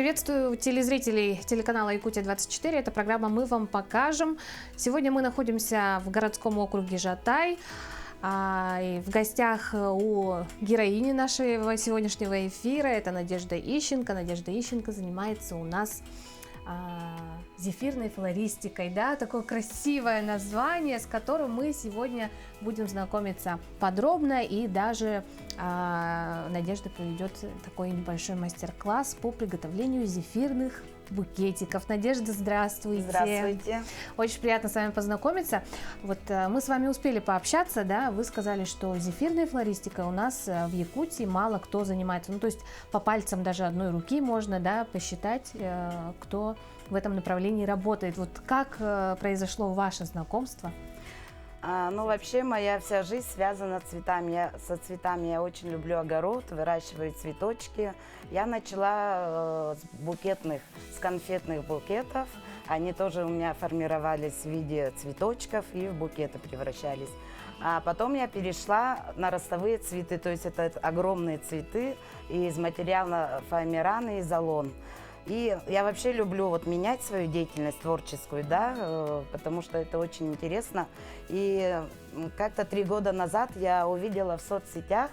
Приветствую телезрителей телеканала Якутия-24. Это программа «Мы вам покажем». Сегодня мы находимся в городском округе Жатай. И в гостях у героини нашего сегодняшнего эфира это Надежда Ищенко. Надежда Ищенко занимается у нас зефирной флористикой, да, такое красивое название, с которым мы сегодня будем знакомиться подробно, и даже Надежда проведет такой небольшой мастер-класс по приготовлению зефирных букетиков. Надежда, здравствуйте. Здравствуйте. Очень приятно с вами познакомиться. Вот мы с вами успели пообщаться, да, вы сказали, что зефирной флористикой у нас в Якутии мало кто занимается. Ну, то есть по пальцам даже одной руки можно, да, посчитать, кто в этом направлении работает. Вот как произошло ваше знакомство? Ну, вообще, моя вся жизнь связана со цветами. Я очень люблю огород, выращиваю цветочки. Я начала с конфетных букетов. Они тоже у меня формировались в виде цветочков и в букеты превращались. А потом я перешла на ростовые цветы, то есть это огромные цветы из материала фоамиран и изолон. И я вообще люблю вот менять свою деятельность творческую, да, потому что это очень интересно. И как-то 3 года назад я увидела в соцсетях,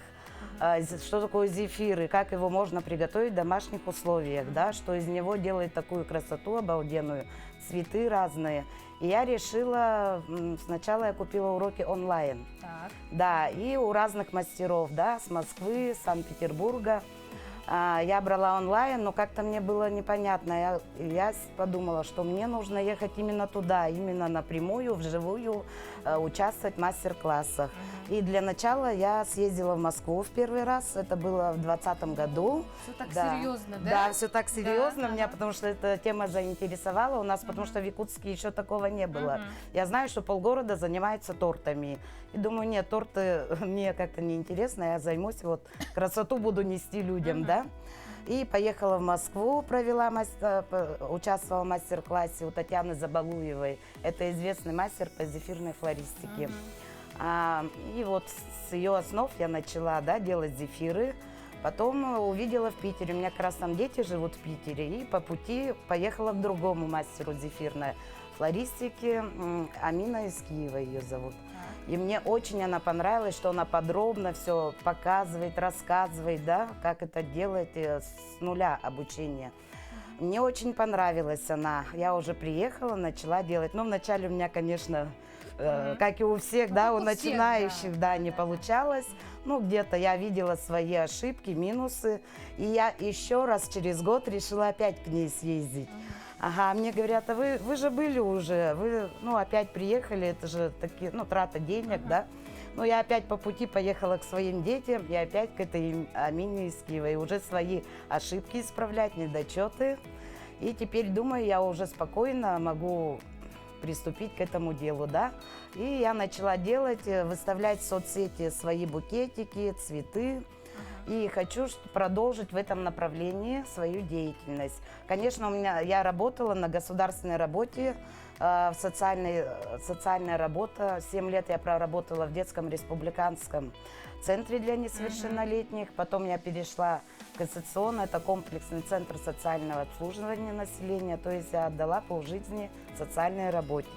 что такое зефир и как его можно приготовить в домашних условиях, да, что из него делает такую красоту обалденную, цветы разные. И я решила, сначала я купила уроки онлайн, да, и у разных мастеров, да, с Москвы, Санкт-Петербурга. Я брала онлайн, но как-то мне было непонятно. Я подумала, что мне нужно ехать именно туда, именно напрямую, вживую, участвовать в мастер-классах. И для начала я съездила в Москву в первый раз, это было в 2020 году. Все так серьезно, да? Да, все так серьезно меня, потому что эта тема заинтересовала у нас, потому что в Якутске еще такого не было. Я знаю, что полгорода занимаются тортами. И думаю, нет, торты мне как-то неинтересно, я займусь, вот красоту буду нести людям, да. И поехала в Москву, участвовала в мастер-классе у Татьяны Забалуевой. Это известный мастер по зефирной флористике. И вот с ее основ я начала, да, делать зефиры. Потом увидела в Питере, у меня как раз там дети живут в Питере, и по пути поехала к другому мастеру зефирной флористики, Амина из Киева ее зовут. И мне очень она понравилась, что она подробно все показывает, рассказывает, да, как это делать с нуля обучения. Мне очень понравилась она. Я уже приехала, начала делать. Ну, вначале у меня, конечно, как и у всех, да, у начинающих, да, не получалось. Ну, где-то я видела свои ошибки, минусы. И я еще раз через год решила опять к ней съездить. Ага, мне говорят, а вы же были уже, вы, ну, опять приехали, это же такие, ну, трата денег, да. Но я опять по пути поехала к своим детям, и опять к этой Амине из Киева, и уже свои ошибки исправлять, недочеты. И теперь, думаю, я уже спокойно могу приступить к этому делу, да. И я начала делать, выставлять в соцсети свои букетики, цветы. И хочу продолжить в этом направлении свою деятельность. Конечно, я работала на государственной работе, социальная работа. 7 лет я проработала в детском республиканском центре для несовершеннолетних. Потом я перешла в Конституционный, это комплексный центр социального обслуживания населения. То есть я отдала полжизни социальной работе.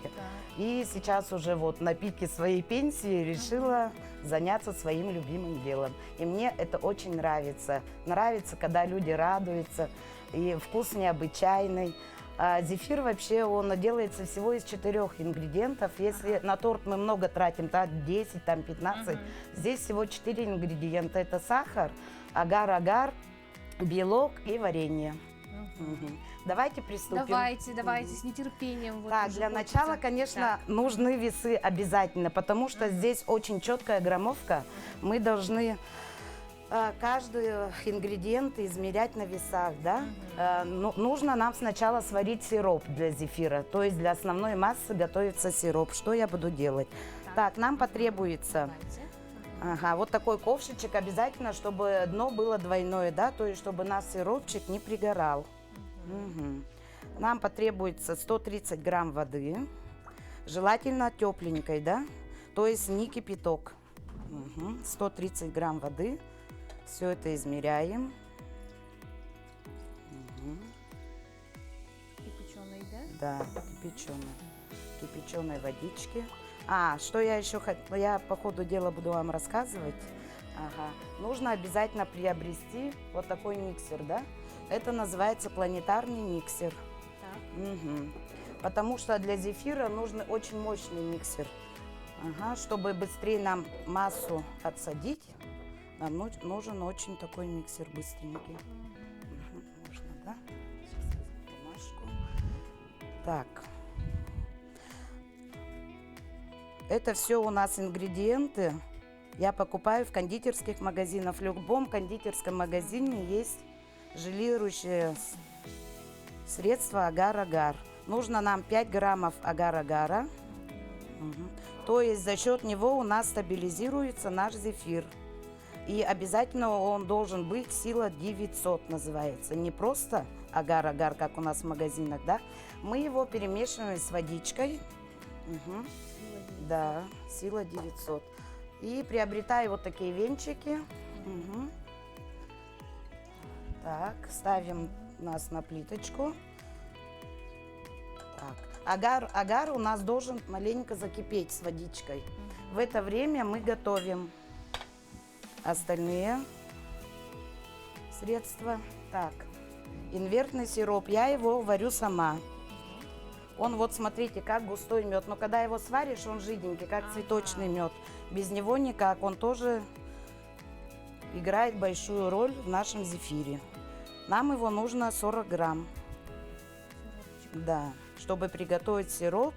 И сейчас уже вот на пике своей пенсии решила заняться своим любимым делом. И мне это очень нравится. Нравится, когда люди радуются, и вкус необычайный. А зефир вообще, он делается всего из 4 ингредиентов. Если на торт мы много тратим, то 10, там 15, здесь всего 4 ингредиента. Это сахар, агар-агар, белок и варенье. Давайте приступим. Давайте, с нетерпением. Вот так, для начала, конечно, нужны весы обязательно, потому что здесь очень четкая граммовка. Мы должны каждый ингредиент измерять на весах, да. Нужно нам сначала сварить сироп для зефира, то есть для основной массы готовится сироп. Что я буду делать? Так, нам потребуется... вот такой ковшичек обязательно, чтобы дно было двойное, да, то есть чтобы наш сиропчик не пригорал. Нам потребуется 130 грамм воды, желательно тепленькой, да, то есть не кипяток. 130 грамм воды, все это измеряем. Да, кипяченой водички. Что я еще хотела, я по ходу дела буду вам рассказывать. Ага. Нужно обязательно приобрести вот такой миксер, да? Это называется планетарный миксер. Угу. Потому что для зефира нужен очень мощный миксер. Ага. Чтобы быстрее нам массу отсадить, нам нужен очень такой миксер быстренький. Угу. Можно, да? Сейчас возьму бумажку. Так. Это все у нас ингредиенты. Я покупаю в кондитерских магазинах. В любом кондитерском магазине есть желирующее средство агар-агар. Нужно нам 5 граммов агар-агара. Угу. То есть за счет него у нас стабилизируется наш зефир. И обязательно он должен быть сила 900 называется. Не просто агар-агар, как у нас в магазинах, да? Мы его перемешиваем с водичкой. Угу. Да, сила 900. И приобретаю вот такие венчики. Угу. Так, ставим нас на плиточку. Так, агар у нас должен маленько закипеть с водичкой. В это время мы готовим остальные средства. Так, инвертный сироп, я его варю сама. Он вот, смотрите, как густой мед. Но когда его сваришь, он жиденький, как цветочный мед. Без него никак. Он тоже играет большую роль в нашем зефире. Нам его нужно 40 грамм. Да. Чтобы приготовить сироп,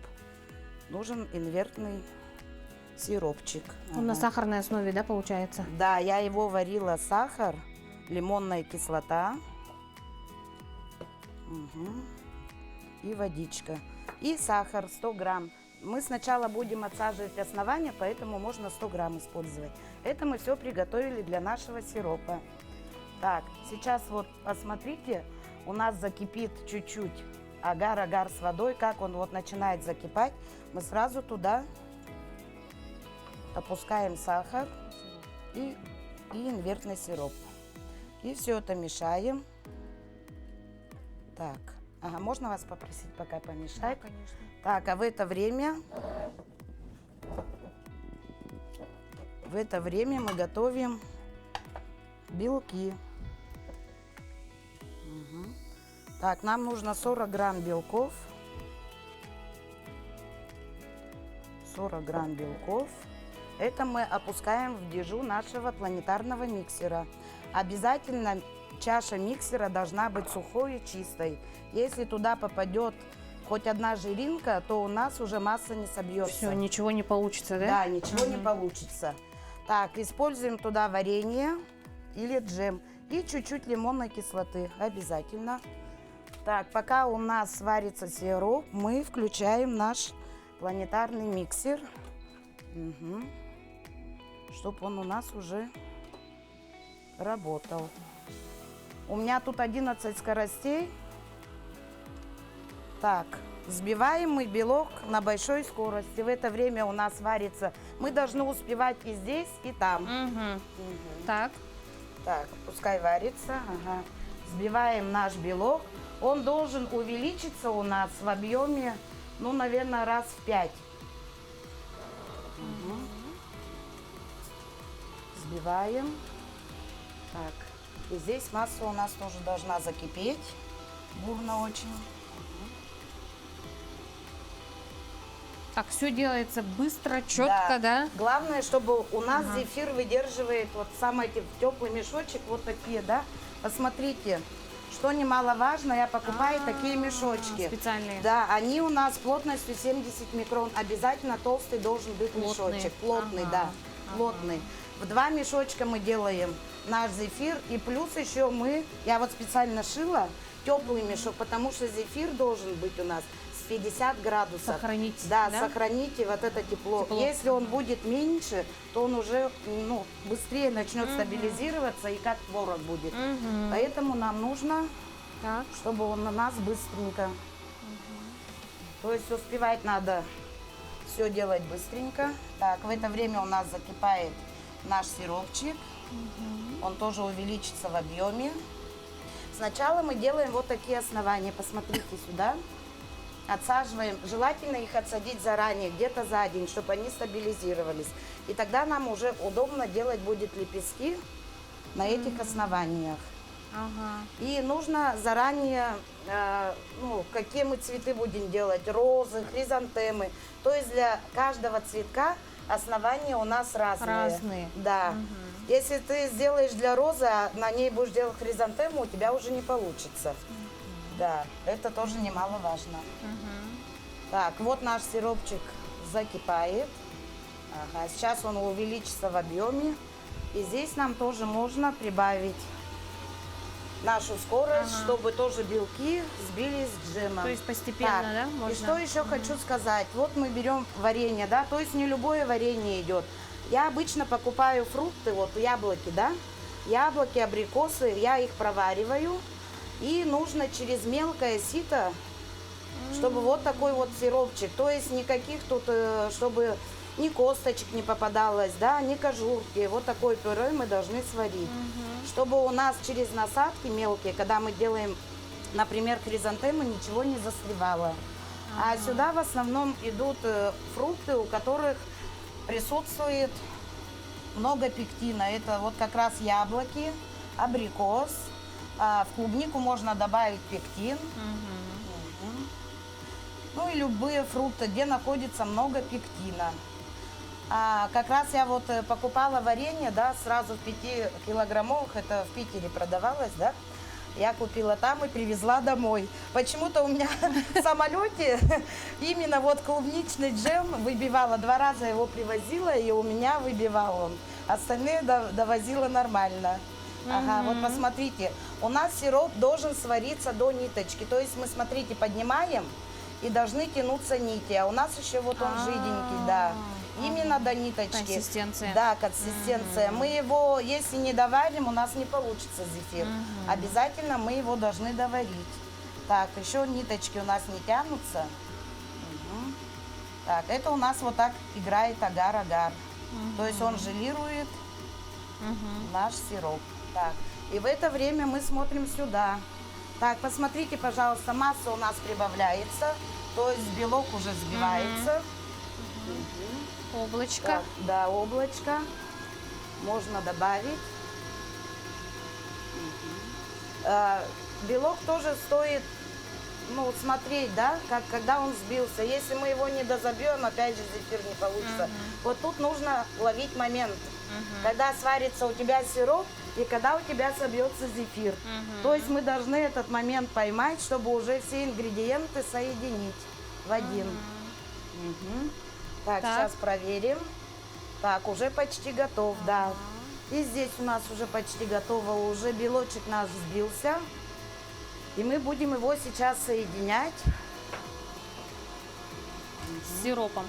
нужен инвертный сиропчик. Он на сахарной основе, да, получается? Да, я его варила сахар, лимонная кислота. Угу. И водичка. И сахар 100 грамм. Мы сначала будем отсаживать основание, поэтому можно 100 грамм использовать. Это мы все приготовили для нашего сиропа. Так, сейчас вот посмотрите, у нас закипит чуть-чуть агар-агар с водой. Как он вот начинает закипать, мы сразу туда опускаем сахар и инвертный сироп. И все это мешаем. Так. Ага, можно вас попросить пока помешать? Да, конечно. Так, а в это время мы готовим белки. Угу. Так, нам нужно 40 грамм белков. 40 грамм белков. Это мы опускаем в дежу нашего планетарного миксера. Обязательно чаша миксера должна быть сухой и чистой. Если туда попадет хоть одна жиринка, то у нас уже масса не собьется. Все, ничего не получится, да? Да, ничего не получится. Так, используем туда варенье или джем и чуть-чуть лимонной кислоты. Обязательно. Так, пока у нас сварится сироп, мы включаем наш планетарный миксер. Угу. Чтобы он у нас уже работал. У меня тут 11 скоростей. Так, взбиваем мы белок на большой скорости. В это время у нас варится. Мы должны успевать и здесь, и там. Угу. Угу. Так. Так, пускай варится. Ага. Взбиваем наш белок. Он должен увеличиться у нас в объеме, ну, наверное, раз в 5. Угу. Взбиваем. Так. И здесь масса у нас тоже должна закипеть. Бурно очень. Так, все делается быстро, четко, да? Главное, чтобы у нас зефир выдерживает вот самый теплый мешочек, вот такие, да. Посмотрите, что немаловажно, я покупаю такие мешочки. Специальные. Да, они у нас плотностью 70 микрон. Обязательно толстый должен быть мешочек. Плотный, да, плотный. В 2 мешочка мы делаем наш зефир. И плюс еще я вот специально шила теплый мешок, потому что зефир должен быть у нас с 50 градусов. Сохранить. Да, сохраните вот это тепло. Если он будет меньше, то он уже быстрее начнет стабилизироваться и как творог будет. Поэтому нам нужно, чтобы он у нас быстренько. То есть успевать надо все делать быстренько. Так, в это время у нас закипает наш сиропчик. Он тоже увеличится в объеме. Сначала мы делаем вот такие основания. Посмотрите сюда. отсаживаем. Желательно их отсадить заранее, где-то за день, чтобы они стабилизировались. И тогда нам уже удобно делать будет лепестки на этих основаниях. Ага. И нужно заранее, какие мы цветы будем делать, розы, хризантемы. То есть для каждого цветка основания у нас разные. Разные. Да. Мгм. Если ты сделаешь для розы, а на ней будешь делать хризантему, у тебя уже не получится. Да, это тоже немаловажно. Мгм. Так, вот наш сиропчик закипает. Ага, сейчас он увеличится в объеме. И здесь нам тоже можно прибавить нашу скорость, Ага. чтобы тоже белки сбились с джемом. То есть постепенно, Так, да, можно? И что еще хочу сказать. Вот мы берем варенье, да, то есть не любое варенье идет. Я обычно покупаю фрукты, вот яблоки, да, яблоки, абрикосы, я их провариваю. И нужно через мелкое сито, чтобы вот такой вот сиропчик, то есть никаких тут, чтобы ни косточек не попадалось, да, ни кожурки. Вот такой пюре мы должны сварить. Мгм. Чтобы у нас через насадки мелкие, когда мы делаем, например, хризантемы, ничего не застревало. А сюда в основном идут фрукты, у которых присутствует много пектина. Это вот как раз яблоки, абрикос. В клубнику можно добавить пектин. Мгм. Ну и любые фрукты, где находится много пектина. Как раз я вот покупала варенье, да, сразу в 5-килограммовых, это в Питере продавалось, да. Я купила там и привезла домой. Почему-то у меня в самолете именно вот клубничный джем выбивала. 2 раза его привозила, и у меня выбивал он. Остальные довозила нормально. Ага, вот посмотрите, у нас сироп должен свариться до ниточки. То есть мы, смотрите, поднимаем, и должны тянуться нити. А у нас еще вот он жиденький, да. Именно до ниточки. Консистенция. Да, консистенция. Мы его, если не доварим, у нас не получится зефир. Обязательно мы его должны доварить. Так, еще ниточки у нас не тянутся. Мгм. Так, это у нас вот так играет агар-агар. То есть он желирует наш сироп. Так, и в это время мы смотрим сюда. Так, посмотрите, пожалуйста, масса у нас прибавляется, то есть белок уже взбивается. Облачко. Так, да, облачко. Можно добавить. Белок тоже стоит, смотреть, да, когда он взбился. Если мы его не дозабьем, опять же зефир не получится. Вот тут нужно ловить момент, когда сварится у тебя сироп и когда у тебя собьется зефир. То есть мы должны этот момент поймать, чтобы уже все ингредиенты соединить в один. Так, сейчас проверим. Так, уже почти готов, да. И здесь у нас уже почти готово, уже белочек наш взбился. И мы будем его сейчас соединять. С сиропом.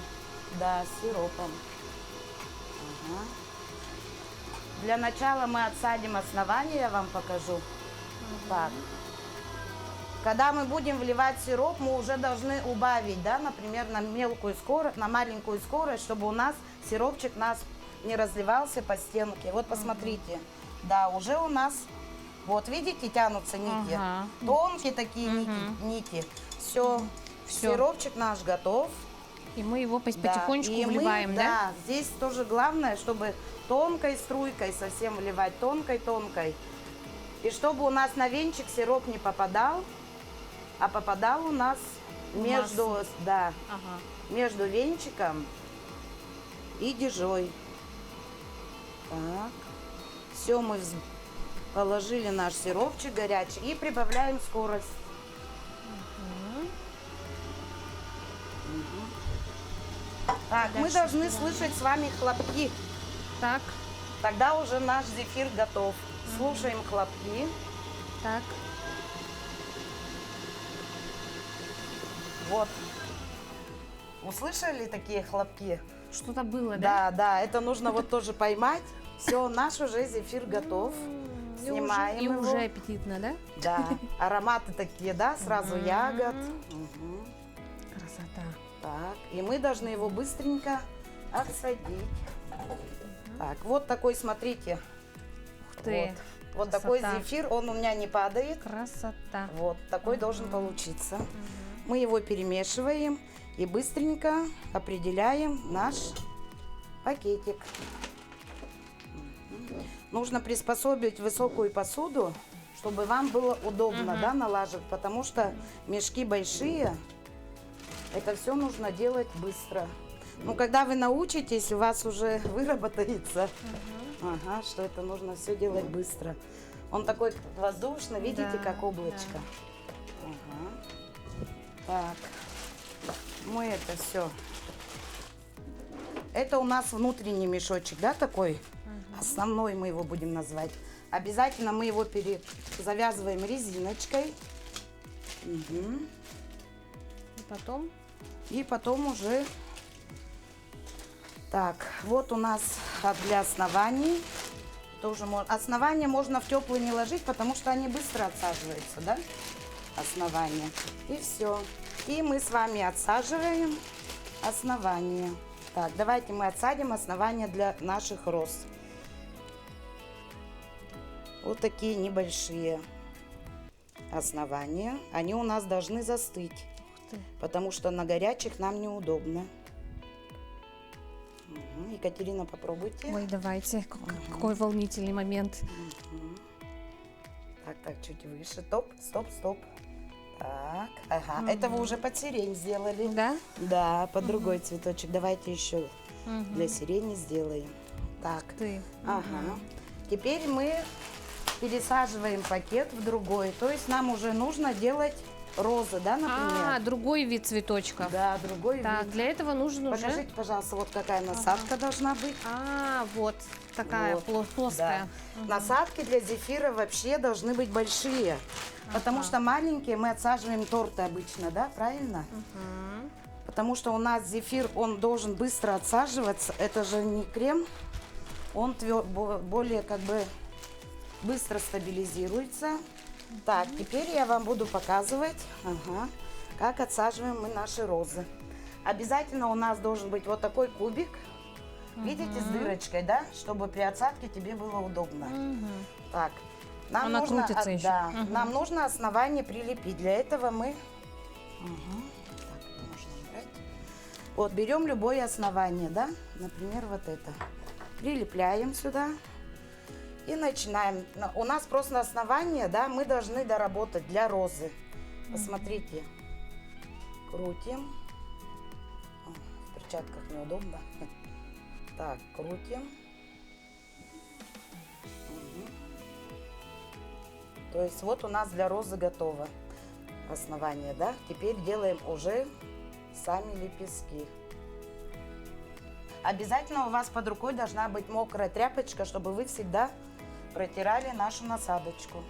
Да, с сиропом. Ага. Для начала мы отсадим основание, я вам покажу. Так. Когда мы будем вливать сироп, мы уже должны убавить, да, например, на мелкую скорость, на маленькую скорость, чтобы у нас сиропчик не разливался по стенке. Вот посмотрите, да, уже у нас, вот видите, тянутся нити, Ага. тонкие такие нити. Все, сиропчик наш готов. И мы его Да, потихонечку и вливаем, мы, да? Да, здесь тоже главное, чтобы тонкой струйкой совсем вливать, тонкой-тонкой. И чтобы у нас на венчик сироп не попадал, а попадал у нас между, да, Ага. между венчиком и дежой. Так, все, мы положили наш сиропчик горячий и прибавляем скорость. Так, мы должны слышать с вами хлопки. Так, Тогда уже наш зефир готов. Слушаем хлопки. так. Вот. Услышали такие хлопки? Что-то было, да? Да, да, это нужно вот тоже поймать. Все, наш уже зефир готов. Снимаем И его. уже аппетитно, да? Да, ароматы такие, да, сразу ягод. Мгм. Красота. Так, и мы должны его быстренько отсадить. Так, вот такой, смотрите. Ух ты. Вот такой красота. зефир, он у меня не падает. Красота. Вот такой должен получиться. Мы его перемешиваем и быстренько определяем наш пакетик. Нужно приспособить высокую посуду, чтобы вам было удобно, да, налаживать, потому что мешки большие, это все нужно делать быстро. Ну, когда вы научитесь, у вас уже выработается, ага, что это нужно все делать быстро. Он такой воздушный, видите, Да, как облачко. да. Ага. Так, мы это все. Это у нас внутренний мешочек, да, такой? Основной мы его будем назвать. Обязательно мы его завязываем резиночкой. Угу. И потом уже... Так, вот у нас для оснований. Тоже основания можно в теплый не ложить, потому что они быстро отсаживаются, да? Основания. И все. И мы с вами отсаживаем основания. Так, давайте мы отсадим основания для наших роз. Вот такие небольшие основания. Они у нас должны застыть, потому что на горячих нам неудобно. Угу. Екатерина, попробуйте. Ой, давайте. Какой волнительный момент. Угу. Так, чуть выше. Стоп. Так, ага. Это вы уже под сирень сделали. Да? Да, под другой цветочек. Давайте еще для сирени сделаем. Так. Ага. Теперь мы пересаживаем пакет в другой. То есть нам уже нужно делать розы, да, например? Другой вид цветочков. Да, другой Так, вид. для этого нужно Покажите, пожалуйста, вот какая насадка должна быть. вот такая Вот, плоская. да. Насадки для зефира вообще должны быть большие, потому что маленькие мы отсаживаем торты обычно, да, правильно? Потому что у нас зефир, он должен быстро отсаживаться. Это же не крем, он более как бы быстро стабилизируется. Так, теперь я вам буду показывать, как отсаживаем мы наши розы. Обязательно у нас должен быть вот такой кубик, видите, с дырочкой, да, чтобы при отсадке тебе было удобно. Так, нам Она нужно, крутится еще. да, нам нужно основание прилепить. Для этого мы, так, можно брать. Вот берем любое основание, да, например, вот это, прилепляем сюда. И начинаем. У нас просто основание, да, мы должны доработать для розы. Посмотрите. Крутим. В перчатках неудобно. Так, крутим. То есть вот у нас для розы готово основание, да. Теперь делаем уже сами лепестки. Обязательно у вас под рукой должна быть мокрая тряпочка, чтобы вы всегда протирали нашу насадочку.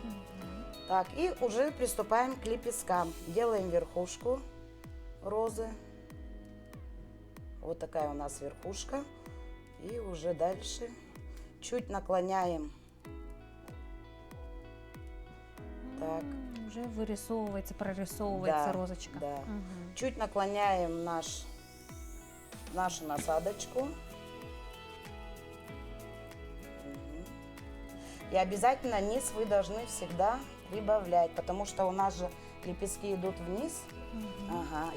Так, и уже приступаем к лепесткам. Делаем верхушку розы. Вот такая у нас верхушка. И уже дальше чуть наклоняем. Так. Уже вырисовывается, прорисовывается розочка. Да. Чуть наклоняем нашу насадочку. И обязательно низ вы должны всегда прибавлять, потому что у нас же лепестки идут вниз.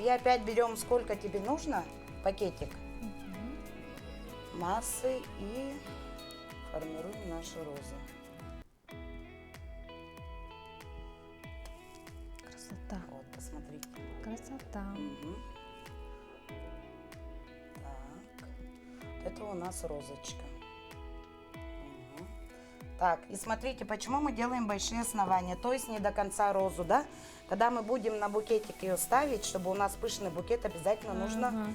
И опять берем, сколько тебе нужно, пакетик массы, и формируем наши розы. Красота. Вот, посмотрите. Красота. Так, это у нас розочка. Так, и смотрите, почему мы делаем большие основания, то есть не до конца розу, да? Когда мы будем на букетик ее ставить, чтобы у нас пышный букет, обязательно нужно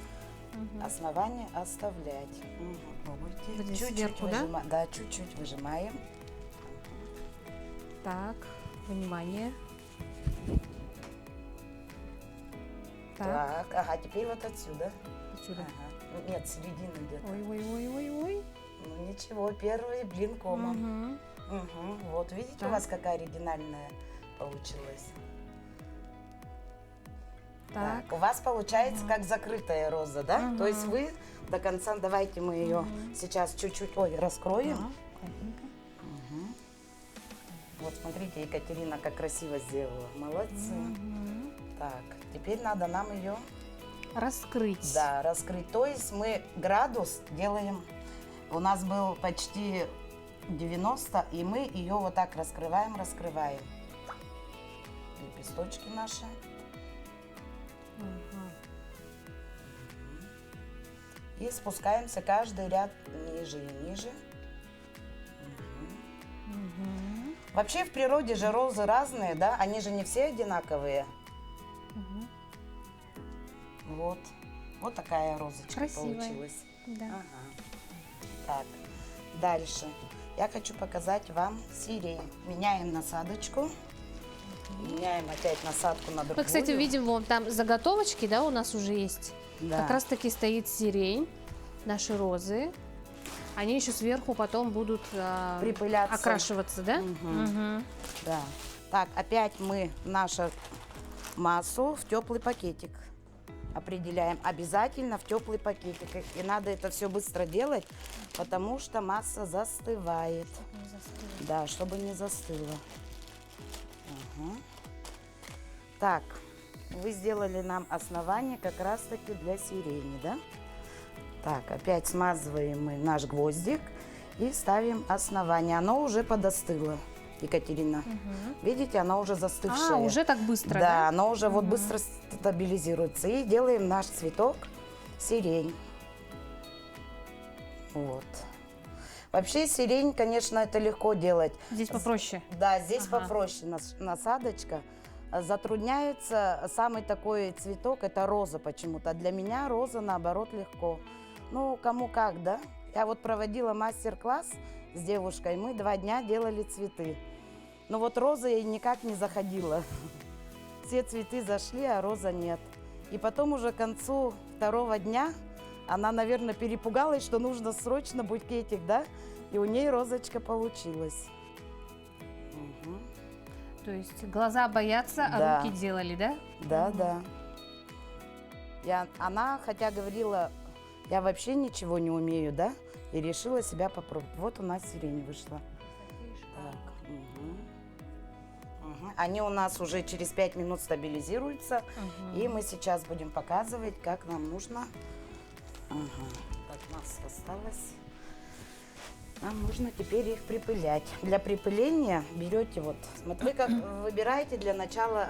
основание оставлять. Пробуйте. Чуть-чуть выжимаем. Да, чуть-чуть выжимаем. Так, внимание. Так, ага, теперь вот отсюда. Отсюда. Ага. Нет, середина где-то. Ой. Ну ничего, первый блин комом. Вот, видите, Так. у вас какая оригинальная получилась. Так, у вас получается как закрытая роза, да? То есть вы до конца, давайте мы ее сейчас чуть-чуть, раскроем. Вот смотрите, Екатерина как красиво сделала, молодцы. Так, теперь надо нам ее Раскрыть. раскрыть. То есть мы градус делаем, у нас был почти 90, и мы ее вот так раскрываем. Лепесточки наши. Мгм. И спускаемся каждый ряд ниже и ниже. Мгм. Вообще в природе же розы разные, да? Они же не все одинаковые. Мгм. Вот. Вот такая розочка Красивая. получилась. Да. Ага. Так, дальше. Я хочу показать вам сирень. Меняем насадочку. Меняем опять насадку на другую. Мы, кстати, видим, вон там заготовочки, да, у нас уже есть. Да. Как раз таки стоит сирень, наши розы. Они еще сверху потом будут Припыляться. окрашиваться, да? Мгм. Мгм. Да. Так, опять мы нашу массу в теплый пакетик определяем. Обязательно в теплый пакетик. И надо это все быстро делать, потому что масса застывает. Не застыло. Да, чтобы не застыло. Ага. Так, вы сделали нам основание как раз-таки для сирени, да? Так, опять смазываем мы наш гвоздик и ставим основание. Оно уже подостыло, Екатерина. Мгм. Видите, оно уже застывшее. Уже так быстро, Да, да? оно уже вот Мгм. быстро стабилизируется. И делаем наш цветок сирень. Вот. Вообще сирень, конечно, это легко делать. Здесь попроще. Да, здесь Ага. попроще насадочка. Затрудняется самый такой цветок, это роза почему-то. Для меня роза, наоборот, легко. Ну, кому как, да? Я вот проводила мастер-класс с девушкой, мы 2 дня делали цветы. Но вот роза ей никак не заходила. Все цветы зашли, а роза нет. И потом уже к концу 2-го дня она, наверное, перепугалась, что нужно срочно букетик, да? И у ней розочка получилась. Мгм. То есть глаза боятся, а Да. руки делали, да? Да, да. Она, хотя говорила, я вообще ничего не умею, да? И решила себя попробовать. Вот у нас сирень вышла. Так, Они у нас уже через 5 минут стабилизируются. Мгм. И мы сейчас будем показывать, как нам нужно. Ага. Так, у нас осталось. Нам нужно теперь их припылять. Для припыления берете вот, вы как выбираете для начала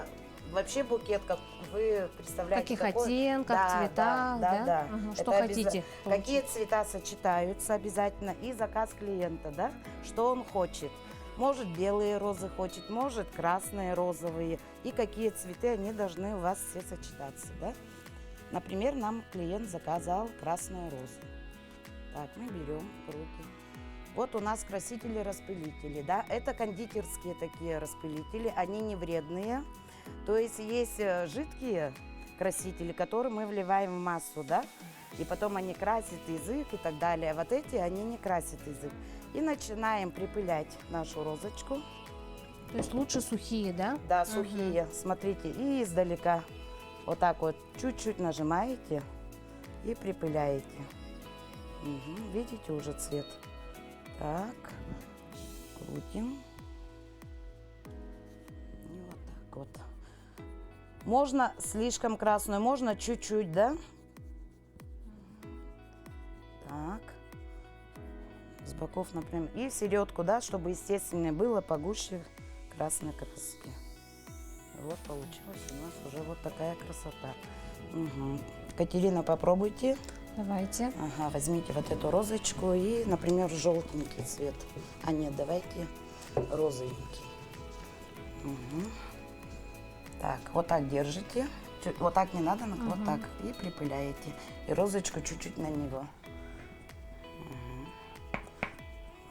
вообще букет, как вы В представляете. каких какой- оттенках, Да, цветах, да? да. Мгм. Это Что хотите? Какие цвета сочетаются обязательно и заказ клиента, да? Что он хочет. Может, белые розы хочет, может, красные, розовые. И какие цветы, они должны у вас все сочетаться, да? Например, нам клиент заказал красные розы. Так, мы берем в руки. Вот у нас красители-распылители, да? Это кондитерские такие распылители, они не вредные. То есть есть жидкие красители, которые мы вливаем в массу, да? И потом они красят язык и так далее. Вот эти, они не красят язык. И начинаем припылять нашу розочку. То есть лучше сухие, да? Да, сухие, смотрите, и издалека. Вот так вот чуть-чуть нажимаете и припыляете. Мгм, видите уже цвет? Так, крутим. И вот так вот. Можно слишком красную, можно чуть-чуть, да? Так. С боков, например. И в середку, да, чтобы естественно было погуще красной краски. Вот получилась у нас уже вот такая красота. Угу. Катерина, попробуйте. Давайте. Ага, возьмите вот эту розочку и, например, желтенький цвет. А нет, давайте розовенький. Угу. Так, вот так держите. Вот так не надо, но вот так. И припыляете. И розочку чуть-чуть на него.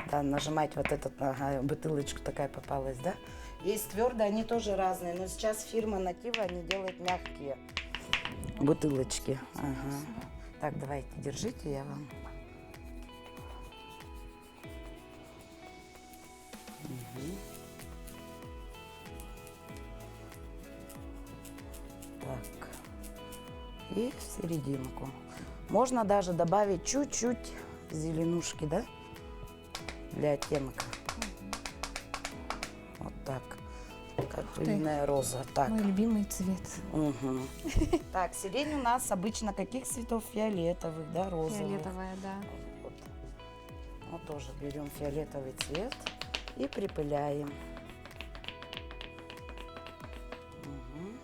Да, нажимать вот этот, ага, бутылочку такая попалась, да? Есть твердые, они тоже разные, но сейчас фирма Натива, они делают мягкие бутылочки. Ага. Так, давайте, держите, я вам. Мгм. Так. И в серединку. Можно даже добавить чуть-чуть зеленушки, да? Для оттенка. Вот так. Пыльная роза. Так. Мой любимый цвет. Мгм. Так, сирень у нас обычно каких цветов? Фиолетовых, да, розовых. Фиолетовая, да. Вот. Вот тоже берем фиолетовый цвет и припыляем. Мгм.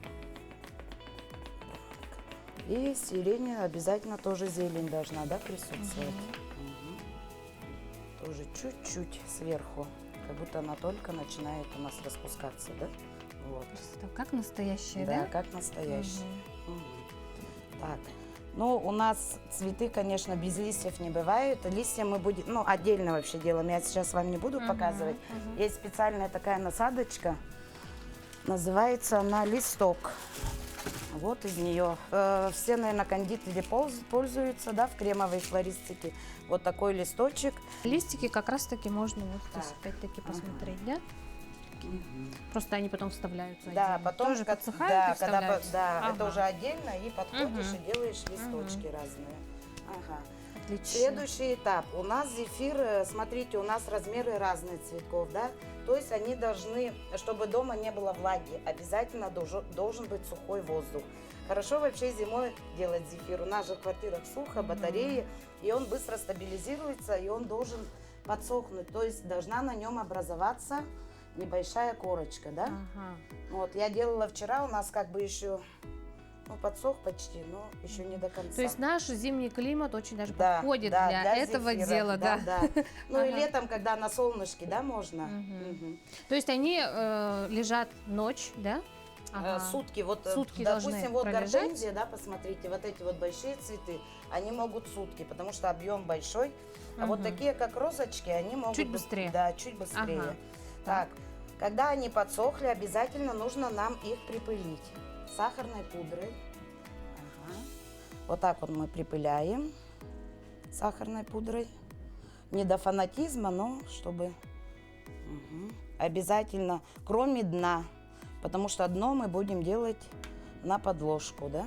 Так. И сирень обязательно тоже зелень должна, да, присутствовать. Мгм. Тоже чуть-чуть сверху, как будто она только начинает у нас распускаться, да? Вот. Красота. Как настоящая, Да, да? как настоящий. Мгм. Мгм. Так, ну, у нас цветы, конечно, без листьев не бывают. Листья мы будем, ну, отдельно вообще делаем. Я сейчас вам не буду показывать. Мгм. Есть специальная такая насадочка. Называется она листок. Вот из нее. Все, наверное, кондитеры пользуются, да, в кремовой флористике. Вот такой листочек. Листики как раз-таки можно вот здесь Так. опять-таки посмотреть, да? Просто они потом вставляются. Да, отдельно. потом тоже как- подсыхают да, и когда вставляются? это Ага. уже отдельно, и подходишь Мгм. и делаешь листочки разные. Ага. Отлично. Следующий этап. У нас зефир, смотрите, у нас размеры разные цветков, да? То есть они должны, чтобы дома не было влаги, обязательно должен быть сухой воздух. Хорошо вообще зимой делать зефир. У нас же в квартирах сухо, батареи, и он быстро стабилизируется, и он должен подсохнуть. То есть должна на нем образоваться небольшая корочка, да? Ага. Вот, я делала вчера, у нас как бы еще, ну, подсох почти, но еще не до конца. То есть наш зимний климат очень даже Да, подходит да, для этого зефира, дела, да. Ну и Ага. летом, когда на солнышке, да, можно. Мгм. Мгм. То есть они лежат ночь, да? Ага. Сутки, вот, Сутки допустим, должны вот пролежать? гортензия, да, посмотрите, вот эти вот большие цветы, они могут сутки, потому что объем большой. А вот Мгм. такие, как розочки, они могут Чуть быть- быстрее. Да, чуть быстрее. Ага. Так, когда они подсохли, обязательно нужно нам их припылить сахарной пудрой. Ага. Вот так вот мы припыляем сахарной пудрой. Не до фанатизма, но чтобы... Мгм. Обязательно, кроме дна, потому что дно мы будем делать на подложку, да?